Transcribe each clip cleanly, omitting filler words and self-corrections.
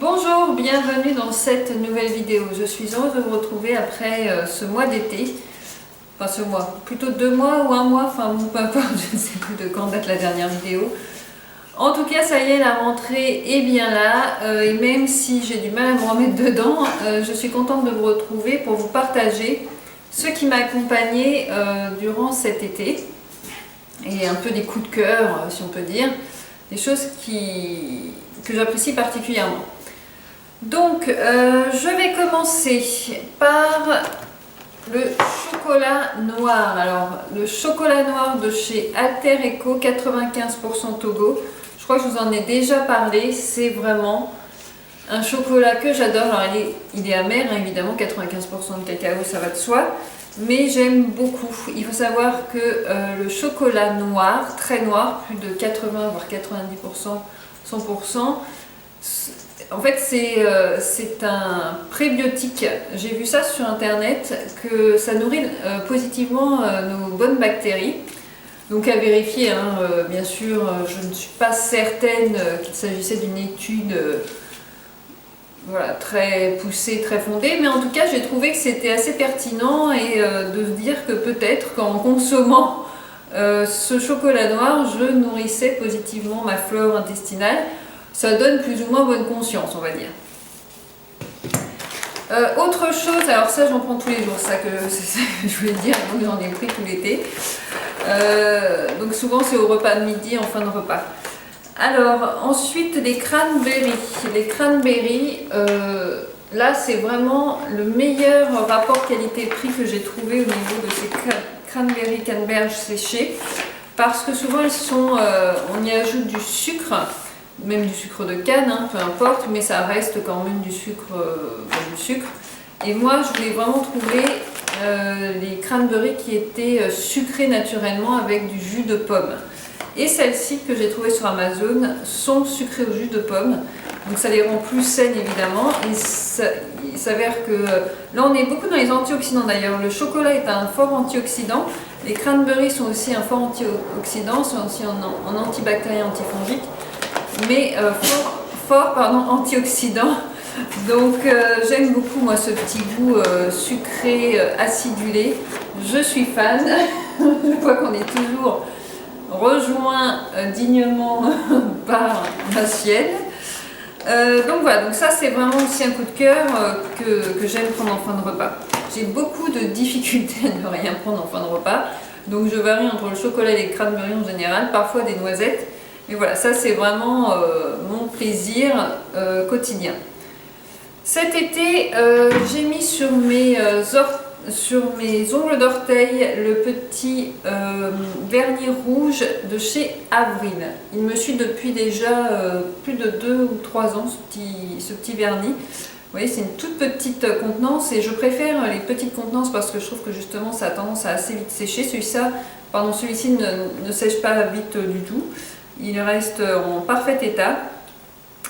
Bonjour, bienvenue dans cette nouvelle vidéo. Je suis heureuse de vous retrouver après ce mois d'été. Enfin ce mois, plutôt 2 mois ou 1 mois, enfin peu importe, je ne sais plus de quand date la dernière vidéo. En tout cas, ça y est, la rentrée est bien là. Et même si j'ai du mal à me remettre dedans, je suis contente de vous retrouver pour vous partager ce qui m'a accompagnée durant cet été. Et un peu des coups de cœur, si on peut dire. Des choses que j'apprécie particulièrement. Donc, je vais commencer par le chocolat noir. Alors, le chocolat noir de chez Alter Eco, 95% Togo. Je crois que je vous en ai déjà parlé. C'est vraiment un chocolat que j'adore. Alors, il est amer, hein, évidemment, 95% de cacao, ça va de soi. Mais j'aime beaucoup. Il faut savoir que le chocolat noir, très noir, plus de 80 voire 90%, 100%, en fait c'est un prébiotique. J'ai vu ça sur internet, que ça nourrit positivement nos bonnes bactéries. Donc à vérifier, hein, bien sûr, je ne suis pas certaine qu'il s'agissait d'une étude voilà, très poussée, très fondée, mais en tout cas j'ai trouvé que c'était assez pertinent et de se dire que peut-être qu'en consommant ce chocolat noir, je nourrissais positivement ma flore intestinale. Ça donne plus ou moins bonne conscience, on va dire. Autre chose, alors ça j'en prends tous les jours, c'est ça que je voulais dire, donc j'en ai pris tout l'été. Donc souvent c'est au repas de midi, en fin de repas. Alors ensuite les cranberries. Les cranberries, là c'est vraiment le meilleur rapport qualité-prix que j'ai trouvé au niveau de ces cranberries canneberges séchées. Parce que souvent elles sont, on y ajoute du sucre. Même du sucre de canne, hein, peu importe, mais ça reste quand même du sucre. Et moi, je voulais vraiment trouver les cranberries qui étaient sucrées naturellement avec du jus de pomme. Et celles-ci que j'ai trouvées sur Amazon sont sucrées au jus de pomme. Donc ça les rend plus saines évidemment. Il s'avère que là on est beaucoup dans les antioxydants d'ailleurs. Le chocolat est un fort antioxydant. Les cranberries sont aussi un fort antioxydant, sont aussi en antibactérien, antifongique. Mais fort antioxydant. Donc j'aime beaucoup moi ce petit goût sucré, acidulé. Je suis fan. Je vois qu'on est toujours rejoint dignement par ma chienne. Donc voilà, donc ça c'est vraiment aussi un coup de cœur que j'aime prendre en fin de repas. J'ai beaucoup de difficultés à ne rien prendre en fin de repas. Donc je varie entre le chocolat et les cranberries en général, parfois des noisettes. Mais voilà, ça c'est vraiment mon plaisir quotidien. Cet été, j'ai mis sur mes ongles d'orteil le petit vernis rouge de chez Avril. Il me suit depuis déjà plus de 2 ou 3 ans, ce petit vernis. Vous voyez, c'est une toute petite contenance et je préfère les petites contenances parce que je trouve que justement ça a tendance à assez vite sécher. Celui-ci ne sèche pas vite du tout. Il reste en parfait état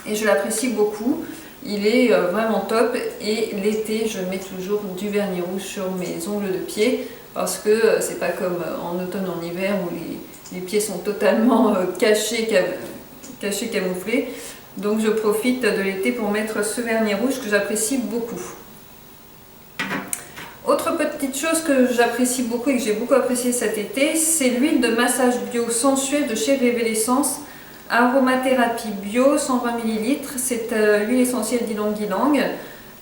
et je l'apprécie beaucoup. Il est vraiment top et l'été je mets toujours du vernis rouge sur mes ongles de pied parce que c'est pas comme en automne, en hiver où les pieds sont totalement cachés, camouflés. Donc je profite de l'été pour mettre ce vernis rouge que j'apprécie beaucoup. Autre petite chose que j'apprécie beaucoup et que j'ai beaucoup apprécié cet été, c'est l'huile de massage bio sensuelle de chez Révélessence, aromathérapie bio, 120 ml. C'est l'huile essentielle d'ylang-ylang,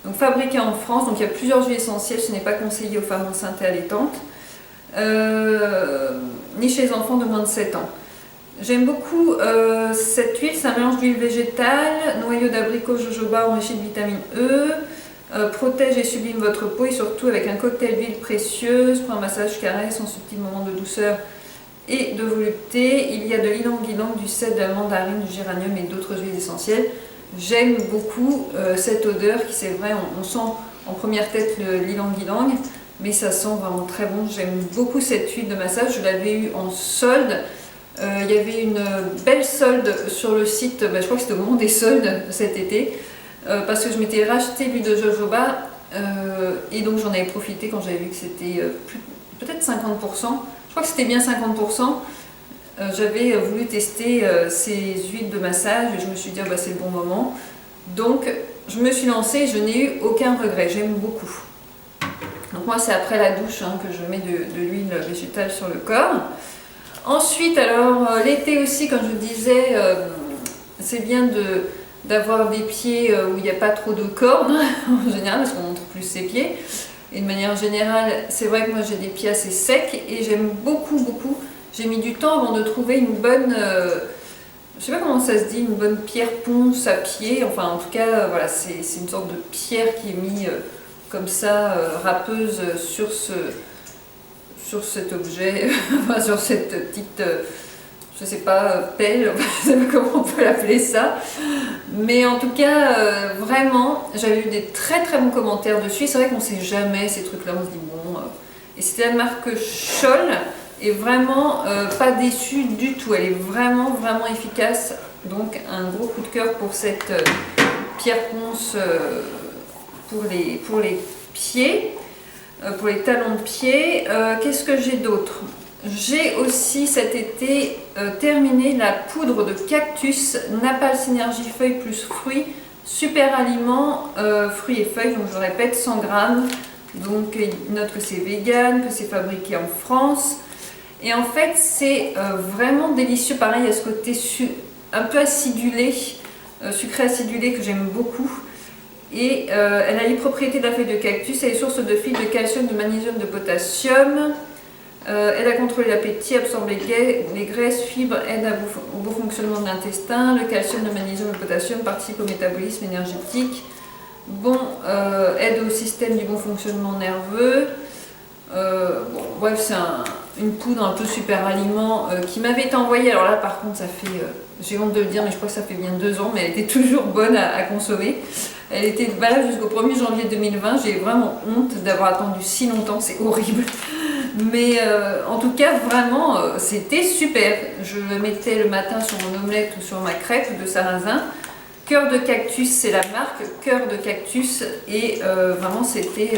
donc fabriquée en France. Donc il y a plusieurs huiles essentielles, ce n'est pas conseillé aux femmes enceintes et allaitantes, ni chez les enfants de moins de 7 ans. J'aime beaucoup cette huile, c'est un mélange d'huile végétale, noyau d'abricot, jojoba enrichi de vitamine E. Protège et sublime votre peau et surtout avec un cocktail d'huile précieuse pour un massage caresse en subtil moment de douceur et de volupté. Il y a de l'ylang-ylang, du cèdre, de la mandarine, du géranium et d'autres huiles essentielles. J'aime beaucoup cette odeur qui, c'est vrai, on sent en première tête l'ylang-ylang, mais ça sent vraiment très bon. J'aime beaucoup cette huile de massage, je l'avais eu en solde. Il y avait une belle solde sur le site, je crois que c'était au moment des soldes cet été. Parce que je m'étais racheté l'huile de jojoba et donc j'en avais profité quand j'avais vu que c'était peut-être 50%. Je crois que c'était bien 50%. J'avais voulu tester ces huiles de massage et je me suis dit c'est le bon moment. Donc je me suis lancée, je n'ai eu aucun regret, j'aime beaucoup. Donc moi c'est après la douche que je mets de l'huile végétale sur le corps. Ensuite, alors l'été aussi, comme je disais, c'est bien d'avoir des pieds où il n'y a pas trop de cornes en général, parce qu'on montre plus ses pieds. Et de manière générale, c'est vrai que moi j'ai des pieds assez secs et j'aime beaucoup, beaucoup. J'ai mis du temps avant de trouver une bonne, je sais pas comment ça se dit, une bonne pierre ponce à pied. Enfin, en tout cas, voilà, c'est une sorte de pierre qui est mise comme ça, râpeuse sur cet objet, enfin, sur cette petite, je sais pas, pelle, je sais pas comment on peut l'appeler ça. Mais en tout cas, vraiment, j'avais eu des très très bons commentaires dessus. C'est vrai qu'on sait jamais ces trucs-là, on se dit bon. Et c'était la marque Scholl, et vraiment pas déçue du tout. Elle est vraiment vraiment efficace. Donc un gros coup de cœur pour cette pierre ponce pour les pieds. Pour les talons de pied. Qu'est-ce que j'ai d'autre? J'ai aussi cet été terminé la poudre de cactus Napal Synergie feuilles plus fruits, super aliment, fruits et feuilles, donc je répète 100 grammes. Donc il note que c'est vegan, que c'est fabriqué en France. Et en fait c'est vraiment délicieux, pareil il y a ce côté un peu acidulé, sucré acidulé que j'aime beaucoup. Et elle a les propriétés de la feuille de cactus, elle est source de fibres, de calcium, de magnésium, de potassium. Elle a contrôlé l'appétit, absorbe les graisses, fibres, aide au bon fonctionnement de l'intestin. Le calcium, le magnésium, le potassium participent au métabolisme énergétique. Bon, aide au système du bon fonctionnement nerveux. Bon, bref, c'est une poudre un peu super aliment qui m'avait été envoyée. Alors là, par contre, ça fait, j'ai honte de le dire, mais je crois que ça fait bien 2 ans, mais elle était toujours bonne à consommer. Elle était valable jusqu'au 1er janvier 2020. J'ai vraiment honte d'avoir attendu si longtemps, c'est horrible. Mais en tout cas, vraiment, c'était super. Je le mettais le matin sur mon omelette ou sur ma crêpe de sarrasin. Cœur de cactus, c'est la marque Cœur de cactus. Et vraiment, c'était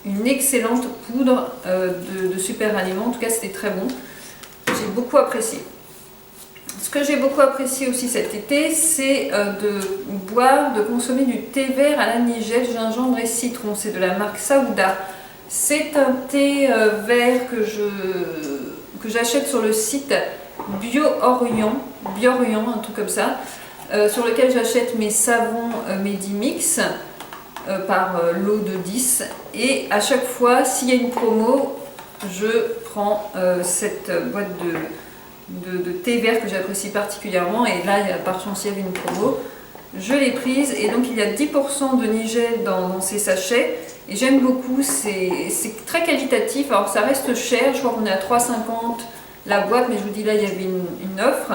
une excellente poudre de super aliment. En tout cas, c'était très bon. J'ai beaucoup apprécié. Ce que j'ai beaucoup apprécié aussi cet été, c'est de consommer du thé vert à l'anis-gel, gingembre et citron. C'est de la marque Saouda. C'est un thé vert que j'achète sur le site Biorient, un truc comme ça, sur lequel j'achète mes savons Medimix par lot de 10. Et à chaque fois, s'il y a une promo, je prends cette boîte de thé vert que j'apprécie particulièrement. Et là, par chance, il y avait une promo. Je l'ai prise et donc il y a 10% de nigel dans ces sachets. Et j'aime beaucoup, c'est très qualitatif. Alors ça reste cher, je crois qu'on est à 3,50 la boîte, mais je vous dis là il y avait une offre.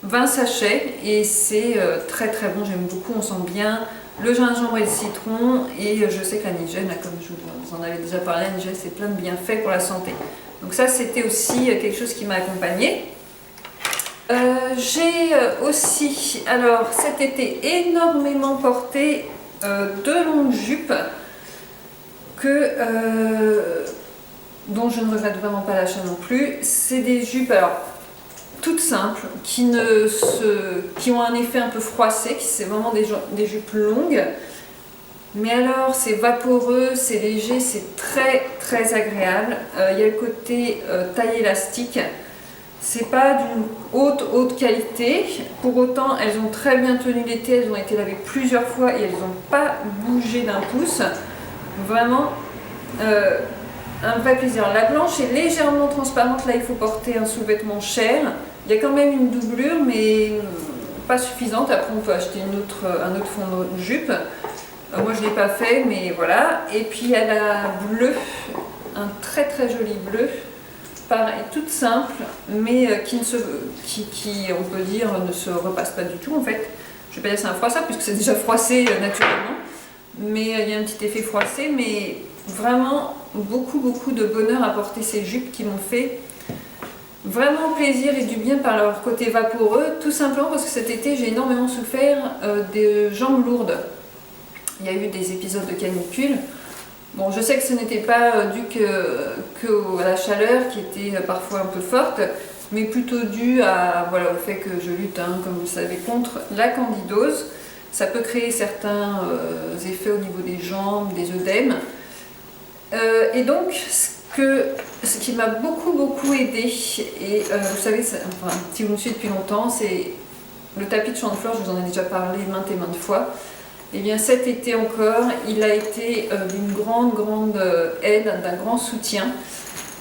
20 sachets et c'est très très bon, j'aime beaucoup, on sent bien le gingembre et le citron. Et je sais que la nigel, comme je vous en avais déjà parlé, la nigel c'est plein de bienfaits pour la santé. Donc ça c'était aussi quelque chose qui m'a accompagnée. J'ai aussi, alors cet été, énormément porté de longues jupes dont je ne regrette vraiment pas l'achat non plus. C'est des jupes alors toutes simples qui ont un effet un peu froissé, c'est vraiment des jupes longues. Mais alors c'est vaporeux, c'est léger, c'est très très agréable. Il y a le côté taille élastique. C'est pas d'une haute qualité, pour autant elles ont très bien tenu l'été, elles ont été lavées plusieurs fois et elles n'ont pas bougé d'un pouce. Vraiment un vrai plaisir. La blanche est légèrement transparente, là il faut porter un sous-vêtement cher. Il y a quand même une doublure mais pas suffisante, après on peut acheter un autre fond de jupe. Moi je ne l'ai pas fait mais voilà. Et puis il y a la bleue, un très très joli bleu. Pareil, toute simple, mais qui, on peut dire, ne se repasse pas du tout en fait. Je vais pas dire c'est un froissard puisque c'est déjà froissé naturellement, mais il y a un petit effet froissé, mais vraiment beaucoup de bonheur à porter ces jupes qui m'ont fait vraiment plaisir et du bien par leur côté vaporeux, tout simplement parce que cet été j'ai énormément souffert des jambes lourdes. Il y a eu des épisodes de canicule. Bon, je sais que ce n'était pas dû à la chaleur qui était parfois un peu forte, mais plutôt dû à, voilà, au fait que je lutte, hein, comme vous le savez, contre la candidose. Ça peut créer certains effets au niveau des jambes, des œdèmes. Et donc, ce qui m'a beaucoup aidé, et vous savez, enfin, si vous me suivez depuis longtemps, c'est le tapis de champ de fleurs, je vous en ai déjà parlé maintes et maintes fois. Et bien cet été encore, il a été d'une grande aide, d'un grand soutien,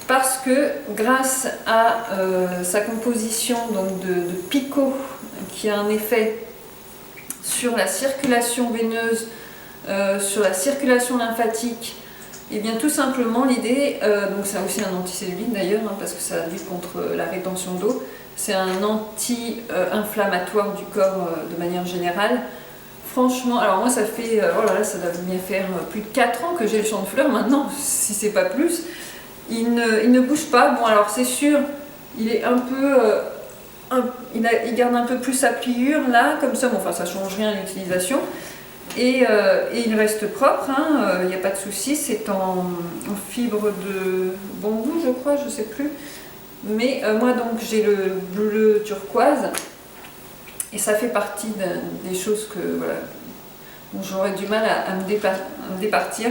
parce que grâce à sa composition donc de picot, qui a un effet sur la circulation veineuse, sur la circulation lymphatique, et bien tout simplement l'idée, donc c'est aussi un anticellulique d'ailleurs, hein, parce que ça lutte contre la rétention d'eau, c'est un anti-inflammatoire du corps de manière générale. Franchement, alors moi ça fait, oh là là, ça doit bien faire plus de 4 ans que j'ai le champ de fleurs maintenant, si c'est pas plus. Il ne bouge pas, bon alors c'est sûr, il est un peu, il garde un peu plus sa pliure là, comme ça, bon enfin ça change rien à l'utilisation. Et il reste propre, hein, il n'y a pas de souci, c'est en fibre de bambou je crois, je sais plus. Mais moi donc j'ai le bleu turquoise. Et ça fait partie des choses que voilà, dont j'aurais du mal à me départir,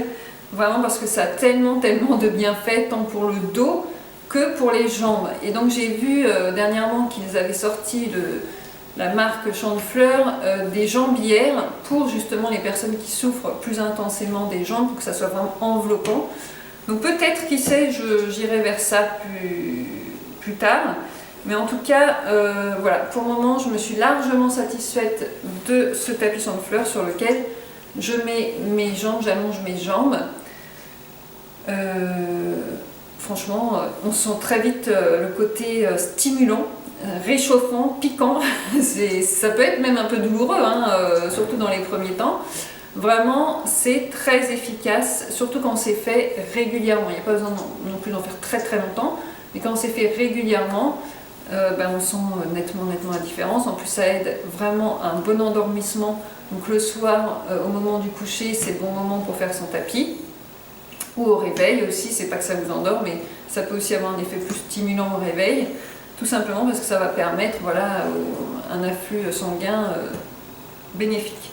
vraiment parce que ça a tellement de bienfaits, tant pour le dos que pour les jambes. Et donc j'ai vu dernièrement qu'ils avaient sorti la marque Champ de Fleurs des jambières pour justement les personnes qui souffrent plus intensément des jambes, pour que ça soit vraiment enveloppant. Donc peut-être, qui sait, j'irai vers ça plus tard. Mais en tout cas, voilà, pour le moment, je me suis largement satisfaite de ce tapis champ de fleurs sur lequel je mets mes jambes, j'allonge mes jambes. Franchement, on sent très vite le côté stimulant, réchauffant, piquant. Ça peut être même un peu douloureux, hein, surtout dans les premiers temps. Vraiment, c'est très efficace, surtout quand c'est fait régulièrement. Il n'y a pas besoin non plus d'en faire très longtemps, mais quand c'est fait régulièrement, on sent nettement la différence. En plus, ça aide vraiment à un bon endormissement. Donc le soir, au moment du coucher, c'est le bon moment pour faire son tapis. Ou au réveil aussi, c'est pas que ça vous endort, mais ça peut aussi avoir un effet plus stimulant au réveil. Tout simplement parce que ça va permettre, voilà, un afflux sanguin bénéfique.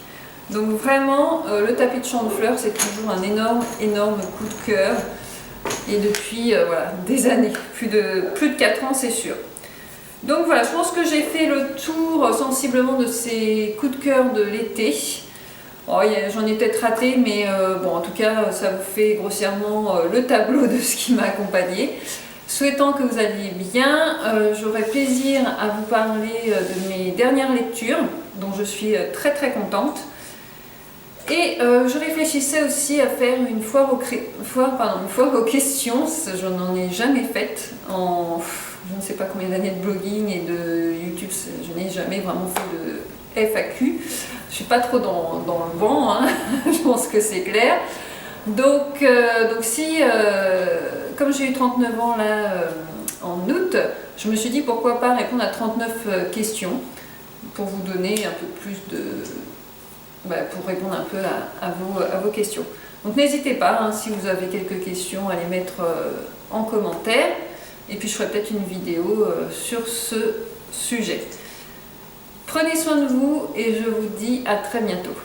Donc vraiment, le tapis de champ de fleurs, c'est toujours un énorme coup de cœur. Et depuis voilà, des années, plus de 4 ans, c'est sûr. Donc voilà, je pense que j'ai fait le tour sensiblement de ces coups de cœur de l'été. Oh, j'en ai peut-être raté, mais bon, en tout cas, ça vous fait grossièrement le tableau de ce qui m'a accompagné. Souhaitant que vous alliez bien, j'aurai plaisir à vous parler de mes dernières lectures, dont je suis très contente. Et je réfléchissais aussi à faire une foire aux questions. Je n'en ai jamais faite en je ne sais pas combien d'années de blogging et de YouTube. Je n'ai jamais vraiment fait de FAQ. Je suis pas trop dans le vent, hein. Je pense que c'est clair. Donc si, comme j'ai eu 39 ans là en août, je me suis dit pourquoi pas répondre à 39 questions pour vous donner un peu plus pour répondre un peu à vos questions. Donc n'hésitez pas, hein, si vous avez quelques questions, à les mettre en commentaire. Et puis je ferai peut-être une vidéo sur ce sujet. Prenez soin de vous et je vous dis à très bientôt.